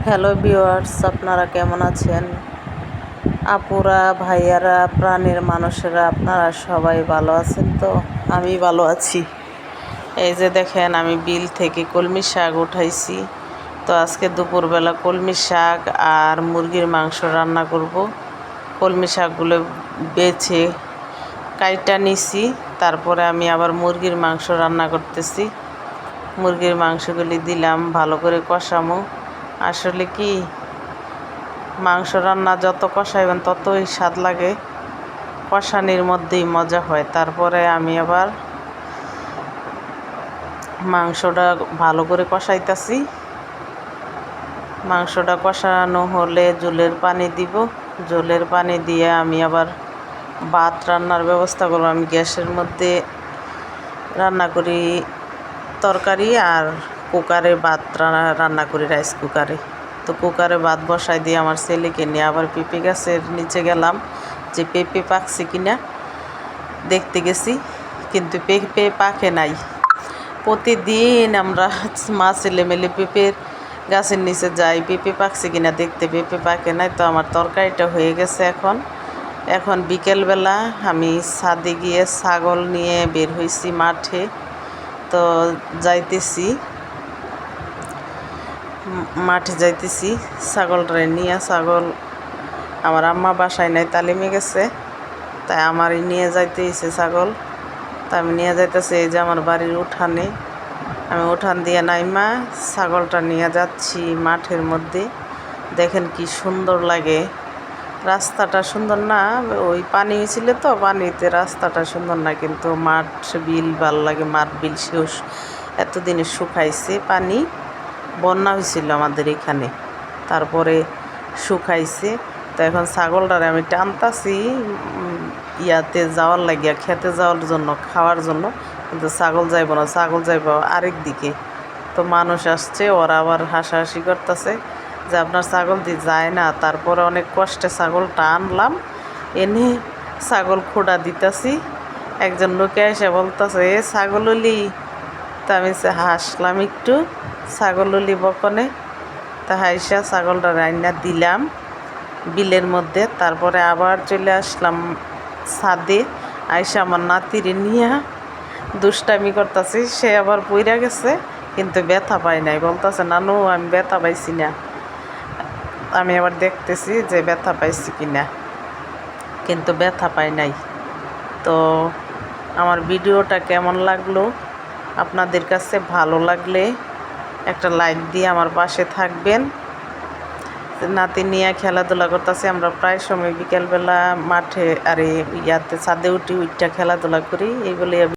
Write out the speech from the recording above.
Hello viewers, আপনারা কেমন আছেন? আপুরা, ভাইয়ারা, প্রাণের মানুষেরা, আপনারা সবাই ভালো আছেন? তো আমি ভালো আছি। এই যে দেখেন, আমি বিল থেকে কলমি শাক উঠাইছি। তো আজকে দুপুরবেলা কলমি শাক আর মুরগির মাংস রান্না করব। কলমি শাকগুলো বেছে কাইটা নিছি, তারপরে আমি আবার মুরগির মাংস রান্না করতেছি। মুরগির মাংসগুলি দিলাম, ভালো করে কষামো। আসলে কি, মাংস রান্না যত কষাইবেন ততই স্বাদ লাগে, কষানির মধ্যেই মজা হয়। তারপরে আমি আবার মাংসটা ভালো করে কষাইতাছি। মাংসটা কষানো হলে জলের পানি দিব। জলের পানি দিয়ে আমি আবার ভাত রান্নার ব্যবস্থা করব। আমি গ্যাসের মধ্যে রান্না করি তরকারি, আর কুকারে ভাত রান্না করি, রাইস কুকারে। তো কুকারে ভাত বসাই দিয়ে আমার ছেলেকে নিয়ে আবার পেঁপে গাছের নিচে গেলাম, যে পেঁপে পাকছে কিনা দেখতে গেছি, কিন্তু পেঁপে পাকে নাই। প্রতিদিন আমরা মা ছেলে মেলে পেঁপের গাছের নিচে যাই পেঁপে পাকছে কিনা দেখতে, পেঁপে পাকে নাই। তো আমার তরকারিটা হয়ে গেছে। এখন বিকেলবেলা আমি ছাদে গিয়ে ছাগল নিয়ে বের হয়েছি মাঠে। তো মাঠে যাইতেছি ছাগলটারে নিয়ে। ছাগল আমার আম্মা বাসায় নাই, তালিমে গেছে, তাই আমারই নিয়ে যাইতে হয়েছে ছাগল। তা আমি নিয়ে যাইতেছি এই যে আমার বাড়ির উঠানে। আমি উঠান দিয়ে নাইমা ছাগলটা নিয়ে যাচ্ছি মাঠের মধ্যে। দেখেন কি সুন্দর লাগে, রাস্তাটা সুন্দর না, ওই পানি হয়েছিল তো, পানিতে রাস্তাটা সুন্দর না, কিন্তু মাঠ বিল ভাল লাগে। মাঠ বিল শেষ, এতদিনে শুকাইছে, পানি বন্যা হয়েছিল আমাদের এখানে, তারপরে শুকাইছে। তো এখন ছাগলটারে আমি টানতাছি ইয়াতে যাওয়ার লাগিয়া, খেতে যাওয়ার জন্য, খাওয়ার জন্য, কিন্তু ছাগল যাইব না, ছাগল যাইব আরেক দিকে। তো মানুষ আসছে, ওরা আবার হাসাহাসি করতেছে যে আপনার ছাগল দিয়ে যায় না। তারপরে অনেক কষ্টে ছাগলটা আনলাম, এনে ছাগল খোঁড়া দিতেছি। একজন লোকে এসে বলতেছে, এ ছাগললি। তা আমি হাসলাম একটু, ছাগললি বকনে। তা হাইসা ছাগলটা রান্না দিলাম বিলের মধ্যে। তারপরে আবার চলে আসলাম ছাদে। আইসা আমার নাতিরে নিয়ে দুষ্টামি করতেছি। সে আবার পইরা গেছে, কিন্তু ব্যথা পাই নাই। বলতেছে, নানু আমি ব্যথা পাইছি না। আমি আবার দেখতেছি যে ব্যথা পাইছি কিনা, কিন্তু ব্যথা পাই নাই। তো আমার ভিডিওটা কেমন লাগলো, আপনাদের কাছে ভালো লাগলে একটা লাইক দিয়ে আমার পাশে থাকবেন। নাতি নিয়ে খেলাধুলা করতেছি। আমরা প্রায় সময় বিকেলবেলা মাঠে আর ইয়াতে ছাদে উঠি, খেলাধুলা করি। এইগুলি